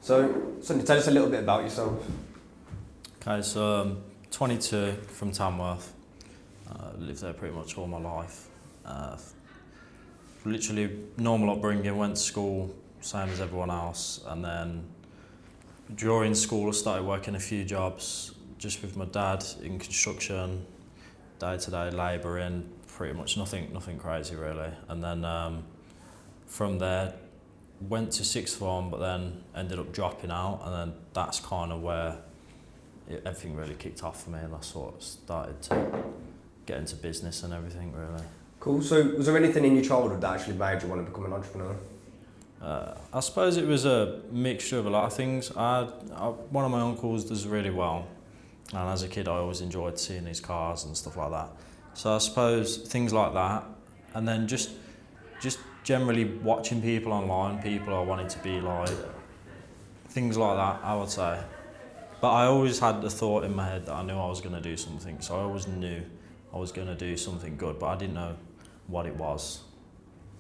So, Sonny, tell us a little bit about yourself. Okay, so I'm 22 from Tamworth. Lived there pretty much all my life. Literally normal upbringing, went to school, same as everyone else, and then during school I started working a few jobs just with my dad in construction, day-to-day labouring, pretty much nothing crazy really. And then from there went to sixth form, but then ended up dropping out, and then that's kind of where everything really kicked off for me, and I sort of started to get into business and everything really. Cool. So, was there anything in your childhood that actually made you want to become an entrepreneur? I suppose it was a mixture of a lot of things. One of my uncles does really well, and as a kid I always enjoyed seeing his cars and stuff like that. So I suppose things like that, and then just generally watching people online, people I wanted to be like, things like that I would say. But I always had the thought in my head that I knew I was going to do something, so I always knew I was going to do something good, but I didn't know what it was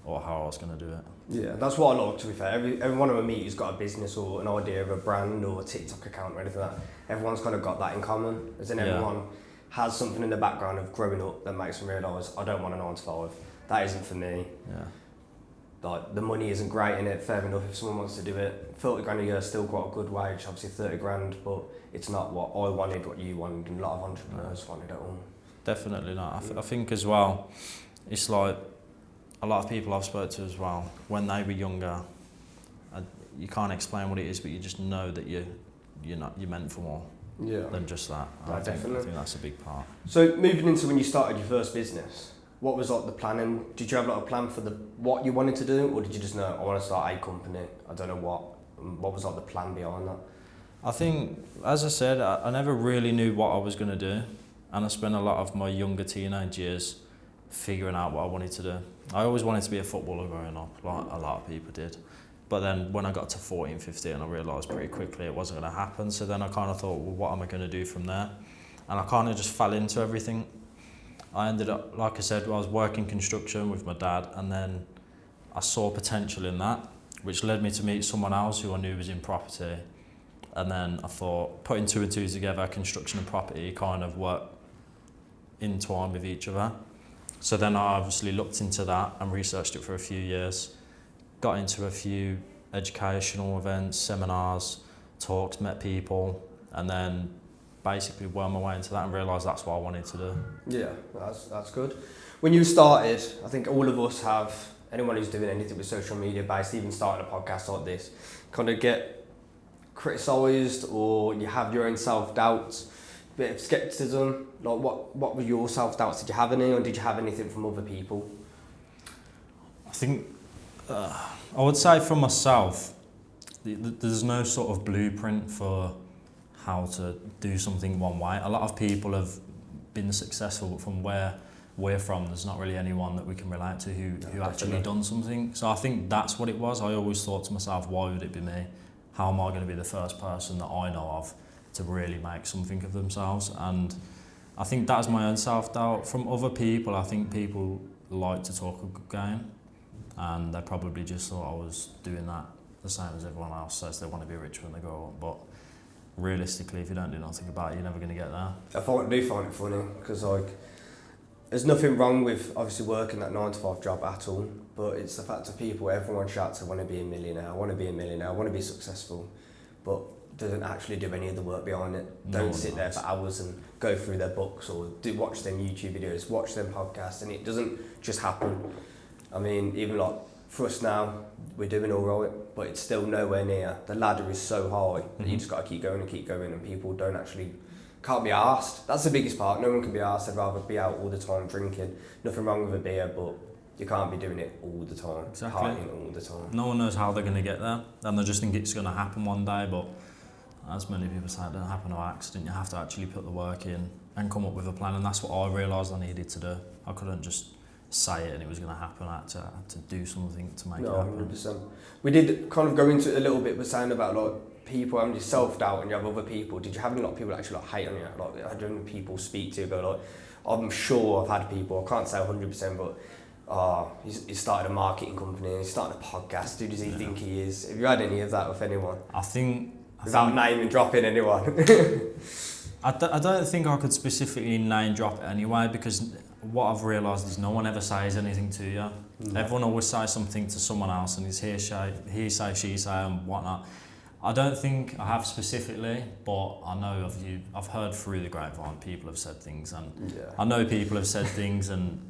or how I was going to do it. Yeah, that's what I like, to be fair. Everyone I meet who's got a business or an idea of a brand or a TikTok account or anything like that, everyone's kind of got that in common. As in everyone has something in the background of growing up that makes them realise, I don't want a 9 to 5. That isn't for me. Yeah. Like, the money isn't great in it, fair enough if someone wants to do it. 30 grand a year is still quite a good wage, obviously 30 grand, but it's not what I wanted, what you wanted, and a lot of entrepreneurs wanted at all. Definitely not. I think as well, it's like a lot of people I've spoke to as well, when they were younger, you can't explain what it is, but you just know that you're meant for more than just that. I think that's a big part. So moving into when you started your first business, what was like the planning? Did you have like a plan for what you wanted to do, or did you just know, I want to start a company, I don't know what? What was like the plan behind that? I think, as I said, I never really knew what I was going to do, and I spent a lot of my younger teenage years figuring out what I wanted to do. I always wanted to be a footballer growing up, like a lot of people did. But then when I got to 14, 15, I realised pretty quickly it wasn't going to happen. So then I kind of thought, well, what am I going to do from there? And I kind of just fell into everything. I ended up, like I said, I was working construction with my dad, and then I saw potential in that, which led me to meet someone else who I knew was in property. And then I thought, putting 2 and 2 together, construction and property kind of work entwined with each other. So then I obviously looked into that and researched it for a few years, got into a few educational events, seminars, talks, met people, and then basically worked my way into that and realised that's what I wanted to do. Yeah, that's good. When you started, I think all of us have, anyone who's doing anything with social media based, even starting a podcast like this, kind of get criticised, or you have your own self-doubts, bit of scepticism. Like, what were your self-doubts? Did you have any, or did you have anything from other people? I think, I would say for myself, there's no sort of blueprint for how to do something one way. A lot of people have been successful, but from where we're from, there's not really anyone that we can relate to who actually done something. So I think that's what it was. I always thought to myself, why would it be me? How am I going to be the first person that I know of to really make something of themselves? And I think that's my own self-doubt. From other people, I think people like to talk a good game, and they probably just thought I was doing that the same as everyone else says they want to be rich when they grow up. But realistically, if you don't do nothing about it, you're never going to get there. I do find it funny, because like, there's nothing wrong with obviously working that 9 to 5 job at all, but it's the fact of people, everyone shouts, I want to be a millionaire, I want to be a millionaire, I want to be successful, but doesn't actually do any of the work behind it. Don't sit there for hours and go through their books, or watch them YouTube videos, watch them podcasts, and it doesn't just happen. I mean, even like for us now, we're doing all right, but it's still nowhere near. The ladder is so high that you just got to keep going, and people can't be arsed. That's the biggest part. No one can be arsed. They'd rather be out all the time drinking. Nothing wrong with a beer, but you can't be doing it all the time. Exactly. Partying all the time. No one knows how they're going to get there, and they just think it's going to happen one day, but as many people say, it doesn't happen by accident. You have to actually put the work in and come up with a plan, and that's what I realised I needed to do. I couldn't just say it and it was going to happen. I had to do something to make it happen. 100%. We did kind of go into it a little bit, but saying about like people having your self-doubt and you have other people. Did you have a lot of people that actually like hate on you? Like, I don't know, people speak to you, go like, I'm sure I've had people, I can't say 100%, but he's started a marketing company, he's started a podcast, who does he think he is? Have you had any of that with anyone? Without naming dropping anyone. I don't think I could specifically name drop it anyway, because what I've realised is no one ever says anything to you. No. Everyone always says something to someone else, and it's he say, she say, and whatnot. I don't think I have specifically, but I know I've heard through the grapevine people have said things, and I know people have said things and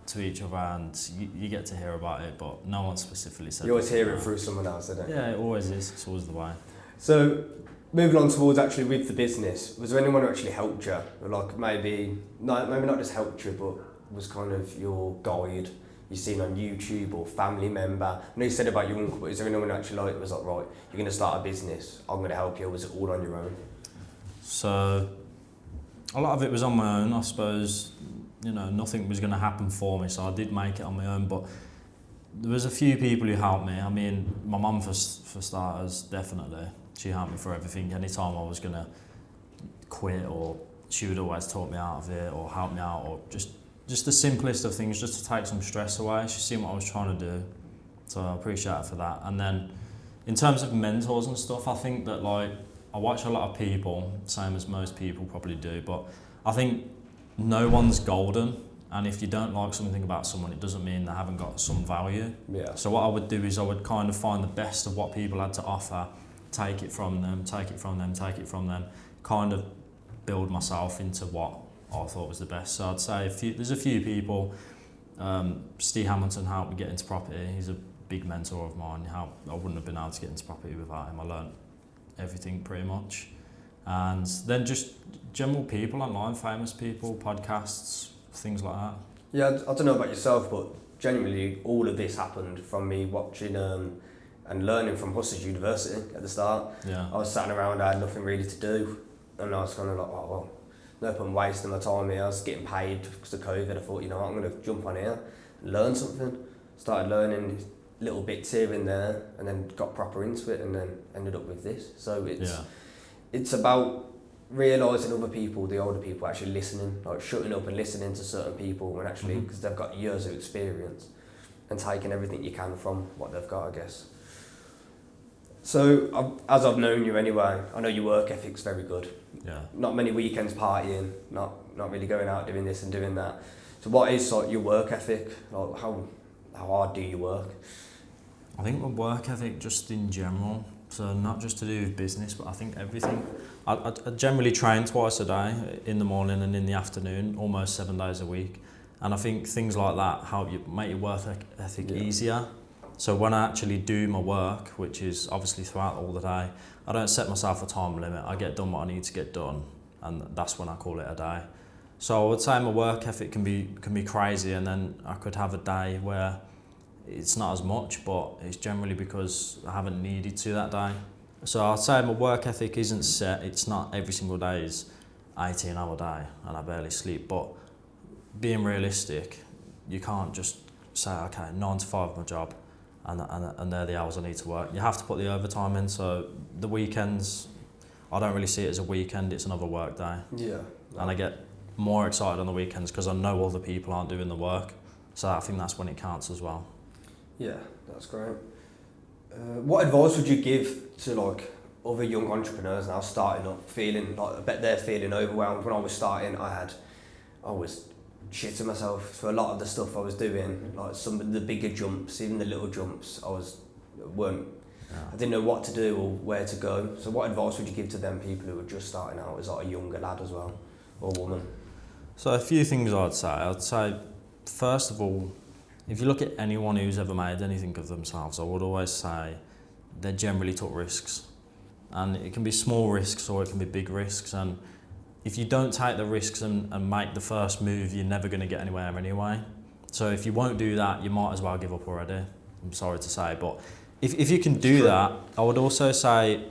to each other, and you get to hear about it, but no one specifically said. You always hear it through someone else, isn't it? Yeah, it always is. It's always the way. So, moving on towards actually with the business, was there anyone who actually helped you? Or like maybe not just helped you, but was kind of your guide you've seen on YouTube or family member? I know you said about your uncle, but is there anyone who actually was like, right, you're going to start a business, I'm going to help you, or was it all on your own? So, a lot of it was on my own, I suppose. Nothing was going to happen for me, so I did make it on my own, but there was a few people who helped me. I mean, my mum for starters, definitely. She helped me for everything. Anytime I was going to quit, or she would always talk me out of it or help me out, or just the simplest of things, just to take some stress away. She seen what I was trying to do, so I appreciate her for that. And then in terms of mentors and stuff, I think that I watch a lot of people, same as most people probably do, but I think no one's golden, and if you don't like something about someone, it doesn't mean they haven't got some value. Yeah. So what I would do is I would kind of find the best of what people had to offer, take it from them, kind of build myself into what I thought was the best. So I'd say there's a few people. Steve Hamilton helped me get into property. He's a big mentor of mine. I wouldn't have been able to get into property without him. I learned everything pretty much. And then just general people online, famous people, podcasts, things like that. Yeah, I don't know about yourself, but genuinely all of this happened from me watching and learning from Hustlers University at the start. Yeah. I was sat around, I had nothing really to do, and I was kind of like, oh well, no point wasting my time here. I was getting paid because of COVID. I thought, you know what, I'm going to jump on here and learn something. Started learning little bits here and there, and then got proper into it, and then ended up with this. So it's about realising other people, the older people, actually listening, like shutting up and listening to certain people, and actually, because they've got years of experience, and taking everything you can from what they've got, I guess. So, as I've known you anyway, I know your work ethic's very good. Yeah. Not many weekends partying, not really going out doing this and doing that. So what is like your work ethic? Like how hard do you work? I think my work ethic just in general, so not just to do with business, but I think everything. I generally train twice a day, in the morning and in the afternoon, almost 7 days a week. And I think things like that help you make your work ethic easier. So when I actually do my work, which is obviously throughout all the day, I don't set myself a time limit. I get done what I need to get done, and that's when I call it a day. So I would say my work ethic can be crazy, and then I could have a day where it's not as much, but it's generally because I haven't needed to that day. So I'd say my work ethic isn't set. It's not every single day is 18-hour day and I barely sleep. But being realistic, you can't just say, okay, 9 to 5 my job, and they're the hours I need to work. You have to put the overtime in. So the weekends, I don't really see it as a weekend. It's another work day. Yeah. And I get more excited on the weekends because I know other people aren't doing the work. So I think that's when it counts as well. Yeah, that's great. What advice would you give to like other young entrepreneurs now starting up, feeling like, I bet they're feeling overwhelmed. When I was starting, I was shitting myself for a lot of the stuff I was doing, like some of the bigger jumps, even the little jumps, I didn't know what to do or where to go. So what advice would you give to them people who are just starting out as like a younger lad as well, or woman? So a few things I'd say, first of all, if you look at anyone who's ever made anything of themselves, I would always say they generally took risks. And it can be small risks or it can be big risks. And if you don't take the risks and make the first move, you're never going to get anywhere anyway. So if you won't do that, you might as well give up already. I'm sorry to say. But if you can do that, I would also say,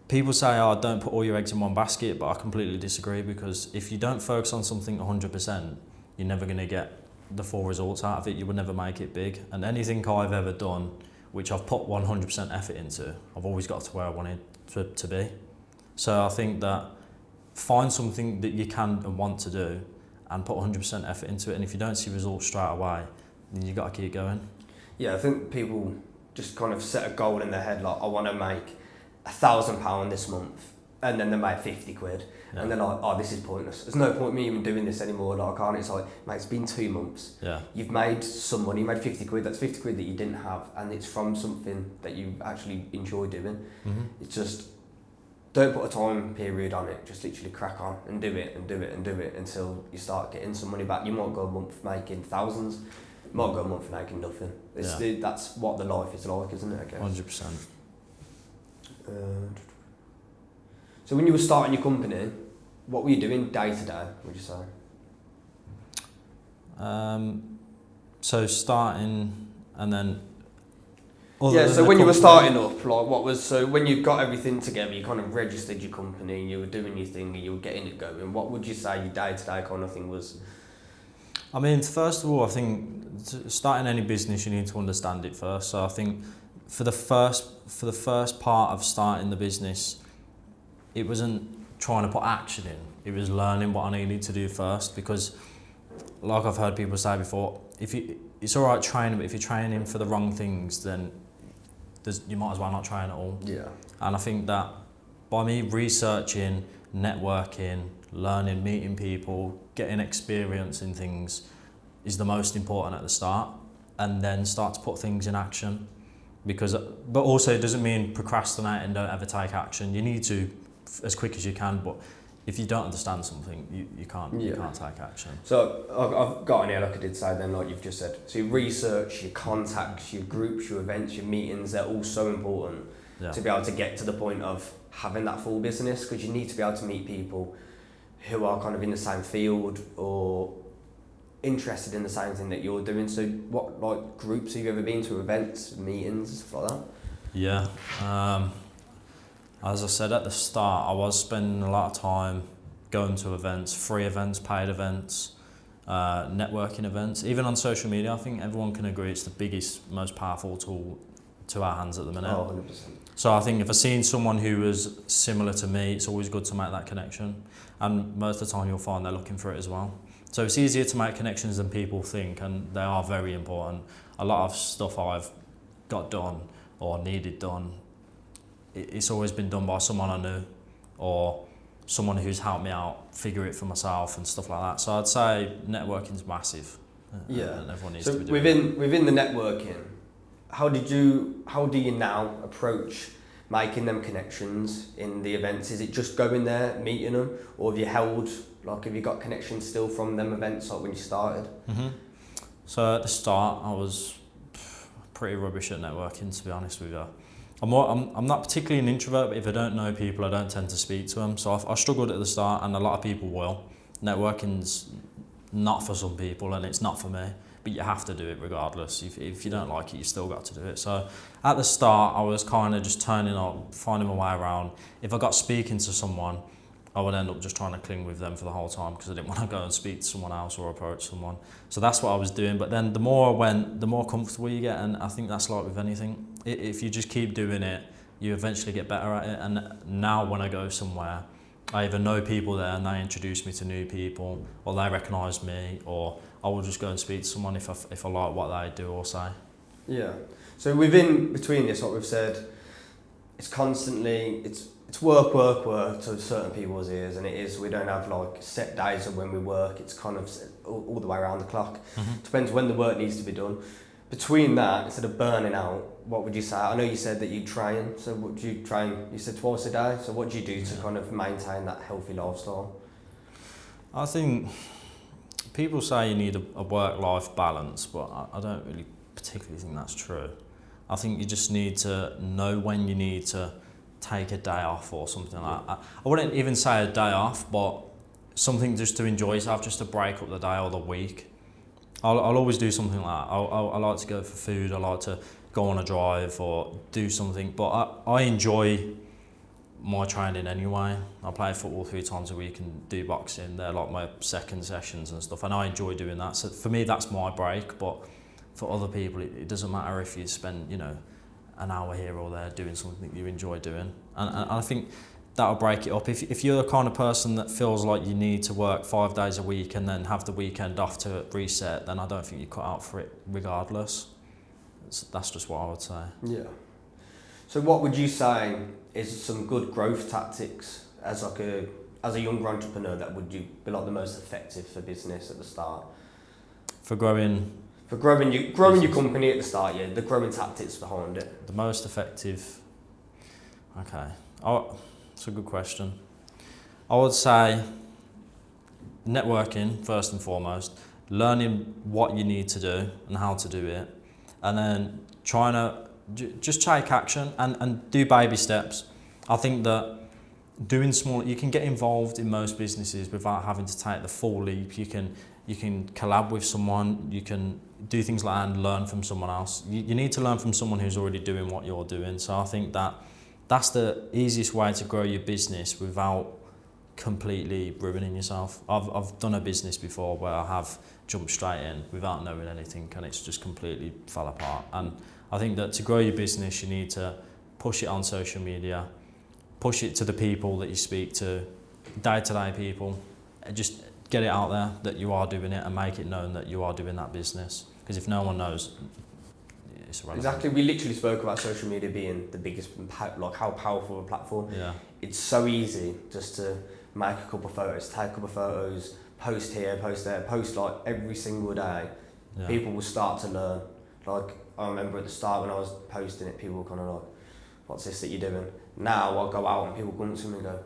people say, oh, don't put all your eggs in one basket, but I completely disagree, because if you don't focus on something 100%, you're never going to get the full results out of it. You would never make it big. And anything I've ever done, which I've put 100% effort into, I've always got to where I wanted to be. So I think that find something that you can and want to do and put 100% effort into it. And if you don't see results straight away, you got to keep going. Yeah, I think people just kind of set a goal in their head, like, I want to make £1,000 this month, and then they make 50 quid, and they're like, oh, this is pointless. There's no point in me even doing this anymore. Like, I can't. It's like, mate, it's been 2 months. Yeah. You've made some money. You made 50 quid. That's 50 quid that you didn't have, and it's from something that you actually enjoy doing. Mm-hmm. It's just, don't put a time period on it. Just literally crack on and do it and do it and do it until you start getting some money back. You might go a month making thousands. You might go a month making nothing. That's what the life is like, isn't it? I guess. 100%. So when you were starting your company, what were you doing day to day, would you say? So starting and then... So when you were starting up, so when you got everything together, you kind of registered your company, and you were doing your thing, and you were getting it going, what would you say your day to day kind of thing was? I mean, first of all, I think starting any business, you need to understand it first. So I think for the first part of starting the business, it wasn't trying to put action in. It was learning what I needed to do first, because, like I've heard people say before, it's all right training, but if you're training for the wrong things, then you might as well not train at all. Yeah. And I think that by me researching, networking, learning, meeting people, getting experience in things is the most important at the start, and then start to put things in action. But also it doesn't mean procrastinate and don't ever take action. You need to as quick as you can, but if you don't understand something, you can't take action. So I've got on here, like I did say then, like you've just said. So your research, your contacts, your groups, your events, your meetings, they're all so important to be able to get to the point of having that full business, because you need to be able to meet people who are kind of in the same field or interested in the same thing that you're doing. So what like groups have you ever been to, events, meetings, stuff like that? Yeah. As I said at the start, I was spending a lot of time going to events, free events, paid events, networking events. Even on social media, I think everyone can agree it's the biggest, most powerful tool to our hands at the minute. Oh, 100%. So I think if I've seen someone who was similar to me, it's always good to make that connection. And most of the time you'll find they're looking for it as well. So it's easier to make connections than people think, and they are very important. A lot of stuff I've got done or needed done, it's always been done by someone I knew or someone who's helped me out figure it for myself and stuff like that. So I'd say networking's massive. Yeah. And everyone needs so to be doing it. Within the networking, how do you now approach making them connections in the events? Is it just going there, meeting them, or have you got connections still from them events like when you started? Mm-hmm. So at the start, I was pretty rubbish at networking, to be honest with you. I'm not particularly an introvert, but if I don't know people, I don't tend to speak to them. So I struggled at the start, and a lot of people will. Networking's not for some people, and it's not for me, but you have to do it regardless. If you don't like it, you still got to do it. So at the start, I was kind of just turning up, finding my way around. If I got speaking to someone, I would end up just trying to cling with them for the whole time, because I didn't want to go and speak to someone else or approach someone. So that's what I was doing. But then the more I went, the more comfortable you get, and I think that's like with anything. If you just keep doing it, you eventually get better at it. And now when I go somewhere, I either know people there and they introduce me to new people, or they recognise me, or I will just go and speak to someone if I like what they do or say. Yeah. So between this, what we've said, it's constantly, it's work to certain people's ears, and it is. We don't have like set days of when we work. It's kind of all the way around the clock. Mm-hmm. Depends when the work needs to be done. Between that, instead of burning out, what would you say? I know you said that you train. So what do you train? You said twice a day. So what do you do to kind of maintain that healthy lifestyle? I think people say you need a work-life balance, but I don't really particularly think that's true. I think you just need to know when you need to take a day off or something like that. I wouldn't even say a day off, but something just to enjoy yourself, just to break up the day or the week. I'll always do something like that. I like to go for food, I like to go on a drive or do something, but I enjoy my training anyway. I play football 3 times a week and do boxing. They're like my second sessions and stuff, and I enjoy doing that. So for me, that's my break, but for other people, it doesn't matter if you spend, an hour here or there doing something you enjoy doing. And I think that'll break it up. If you're the kind of person that feels like you need to work 5 days a week and then have the weekend off to reset, then I don't think you're cut out for it regardless. That's just what I would say. Yeah. So what would you say is some good growth tactics as a younger entrepreneur that would you be like the most effective for business at the start? For growing your company at the start, yeah, the growing tactics behind it. The most effective. Okay. That's a good question. I would say networking first and foremost, learning what you need to do and how to do it, and then trying to just take action and do baby steps. I think that doing small, you can get involved in most businesses without having to take the full leap. You can collab with someone, you can do things like that and learn from someone else. You need to learn from someone who's already doing what you're doing. So I think that's the easiest way to grow your business without completely ruining yourself. I've done a business before where I have jumped straight in without knowing anything and it's just completely fell apart. And I think that to grow your business, you need to push it on social media, push it to the people that you speak to, day-to-day people, and just get it out there that you are doing it and make it known that you are doing that business. Because if no one knows, it's irrelevant. Exactly, we literally spoke about social media being the biggest, like how powerful a platform. Yeah. It's so easy just to make a couple of photos, take a couple of photos, post here, post there, post like every single day. Yeah. People will start to learn. Like I remember at the start when I was posting it, people were kind of like, what's this that you're doing? Now I'll go out and people come to me and go,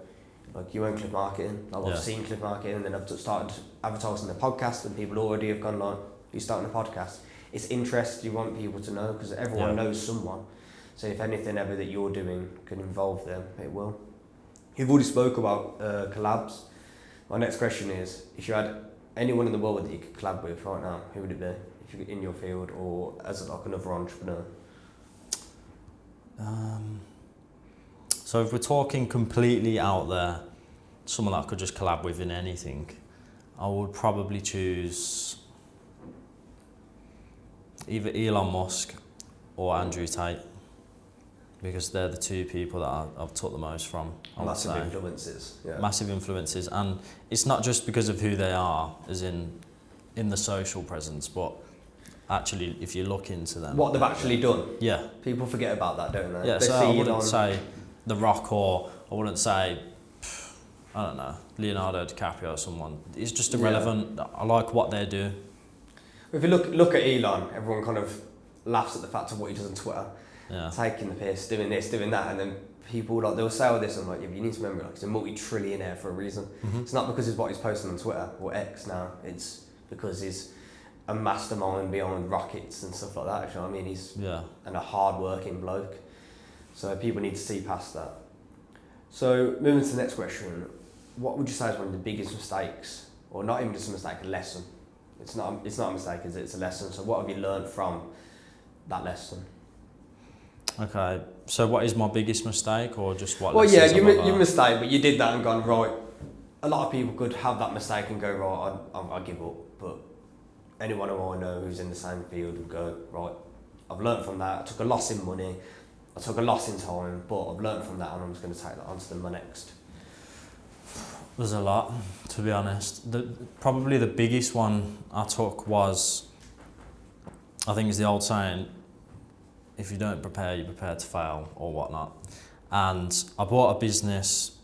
like, you own Cliff Marketing? Like, I've seen Cliff Marketing, and then I've started advertising the podcast and people already have gone like, you're starting a podcast. It's interest you want people to know because everyone knows someone. So if anything ever that you're doing can involve them, it will. You've already spoke about collabs. My next question is, if you had anyone in the world that you could collab with right now, who would it be? If you're in your field or as like another entrepreneur? So if we're talking completely out there, someone that I could just collab with in anything, I would probably choose either Elon Musk or Andrew Tate, because they're the two people that I've took the most from. Massive influences. Yeah. Massive influences, and it's not just because of who they are, as in the social presence, but actually if you look into them. What they've actually done. Yeah. People forget about that, don't they? Yeah, they so see I wouldn't Elon. say The Rock, or I wouldn't say, I don't know, Leonardo DiCaprio or someone. It's just irrelevant. Yeah. I like what they do. If you look at Elon, everyone kind of laughs at the fact of what he does on Twitter. Yeah. Taking the piss, doing this, doing that, and then people like they'll say all this and I'm like, yeah, but you need to remember, like, he's a multi-trillionaire for a reason. Mm-hmm. It's not because of what he's posting on Twitter or X now. It's because he's a mastermind behind rockets and stuff like that. You know what I mean? He's and a hard-working bloke. So people need to see past that. So moving to the next question, what would you say is one of the biggest mistakes, or not even just a mistake, a lesson? It's not a mistake, is it? It's a lesson. So what have you learned from that lesson? Okay, so what is my biggest mistake, or just what? Well, yeah, you mistake, but you did that and gone right. A lot of people could have that mistake and go right, I give up. But anyone who I know who's in the same field would go right. I've learned from that. I took a loss in money. I took a loss in time, but I've learned from that, and I'm just going to take that on to my next. There's a lot, to be honest. Probably the biggest one I took was, I think, is the old saying, if you don't prepare, you're prepared to fail, or whatnot. And I bought a business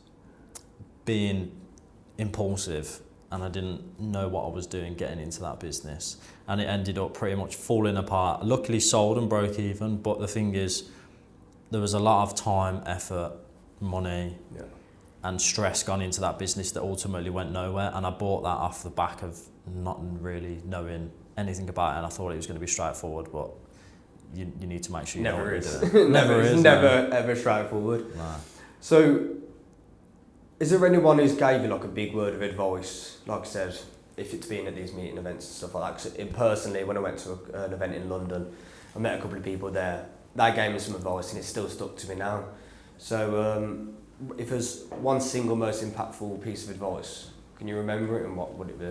being impulsive, and I didn't know what I was doing getting into that business. And it ended up pretty much falling apart. Luckily sold and broke even, but the thing is, there was a lot of time, effort, money, and stress gone into that business that ultimately went nowhere. And I bought that off the back of not really knowing anything about it, and I thought it was going to be straightforward, but you need to make sure you know what you're doing. Never ever straightforward. No. So, is there anyone who's gave you like a big word of advice? Like I said, if it's been at these meeting events and stuff like that. Cause personally, when I went to an event in London, I met a couple of people there. They gave me some advice, and it's still stuck to me now. So, if there's one single most impactful piece of advice, can you remember it, and what would it be?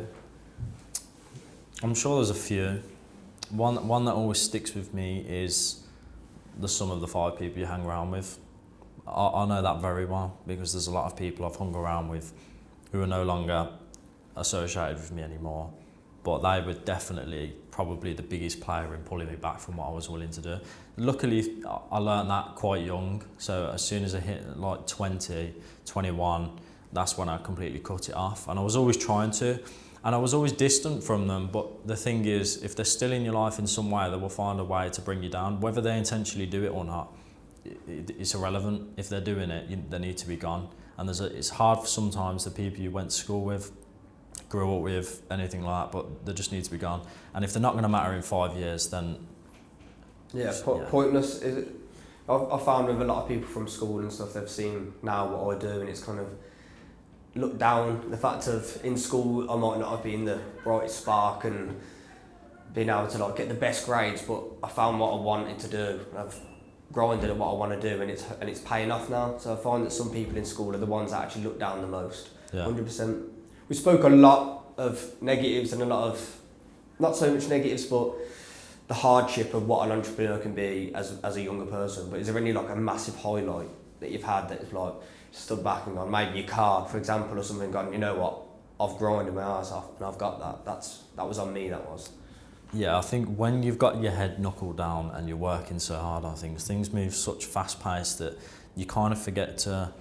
I'm sure there's a few. One that always sticks with me is the sum of the 5 people you hang around with. I know that very well because there's a lot of people I've hung around with who are no longer associated with me anymore, but they were definitely probably the biggest player in pulling me back from what I was willing to do. Luckily, I learned that quite young, so as soon as I hit like 20, 21, that's when I completely cut it off. And I was always trying to, and I was always distant from them, but the thing is, if they're still in your life in some way, they will find a way to bring you down. Whether they intentionally do it or not, it's irrelevant. If they're doing it, they need to be gone. And it's hard for sometimes the people you went to school with, grew up with, anything like that, but they just need to be gone. And if they're not going to matter in 5 years, then pointless. Is it? I've found with a lot of people from school and stuff, they've seen now what I do, and it's kind of looked down. The fact of in school, I might not have been the brightest spark and being able to like get the best grades, but I found what I wanted to do. I've grinded at what I want to do, and it's paying off now. So I find that some people in school are the ones that actually look down the most. 100%. We spoke a lot of negatives and a lot of, not so much negatives, but the hardship of what an entrepreneur can be as a younger person. But is there any like a massive highlight that you've had that is like stood back and gone, maybe your car, for example, or something, gone, you know what, I've grinded my ass off and I've got that. That was on me, that was. Yeah, I think when you've got your head knuckled down and you're working so hard on things move such fast pace that you kind of forget to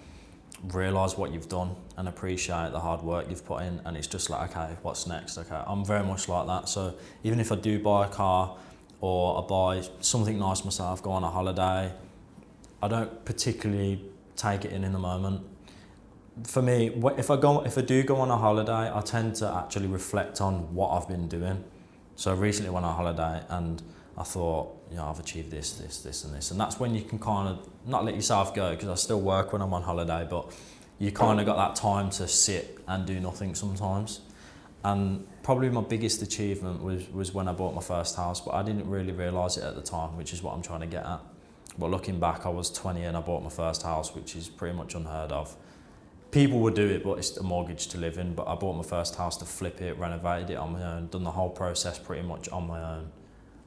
realise what you've done and appreciate the hard work you've put in, and it's just like, okay, what's next? Okay, I'm very much like that. So even if I do buy a car or I buy something nice myself, go on a holiday, I don't particularly take it in the moment. For me, if I do go on a holiday, I tend to actually reflect on what I've been doing. So I recently went on a holiday and I thought, you know, I've achieved this and this. And that's when you can kind of not let yourself go, because I still work when I'm on holiday, but you kind of got that time to sit and do nothing sometimes. And probably my biggest achievement was when I bought my first house, but I didn't really realise it at the time, which is what I'm trying to get at. But looking back, I was 20 and I bought my first house, which is pretty much unheard of. People would do it, but it's a mortgage to live in. But I bought my first house to flip it, renovated it on my own, done the whole process pretty much on my own.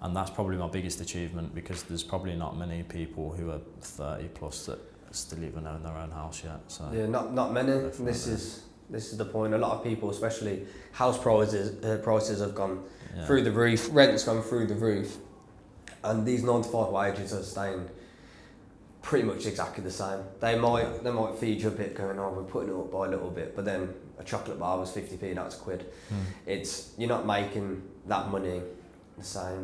And that's probably my biggest achievement, because there's probably not many people who are 30 plus that still even own their own house yet. So yeah, not many. This is the point. A lot of people, especially house prices have gone through the roof, rent's gone through the roof, and these 9 to 5 wages are staying pretty much exactly the same. They might feed you a bit, going, oh, we're putting it up by a little bit, but then a chocolate bar was 50p, that's a quid. It's, you're not making that money the same.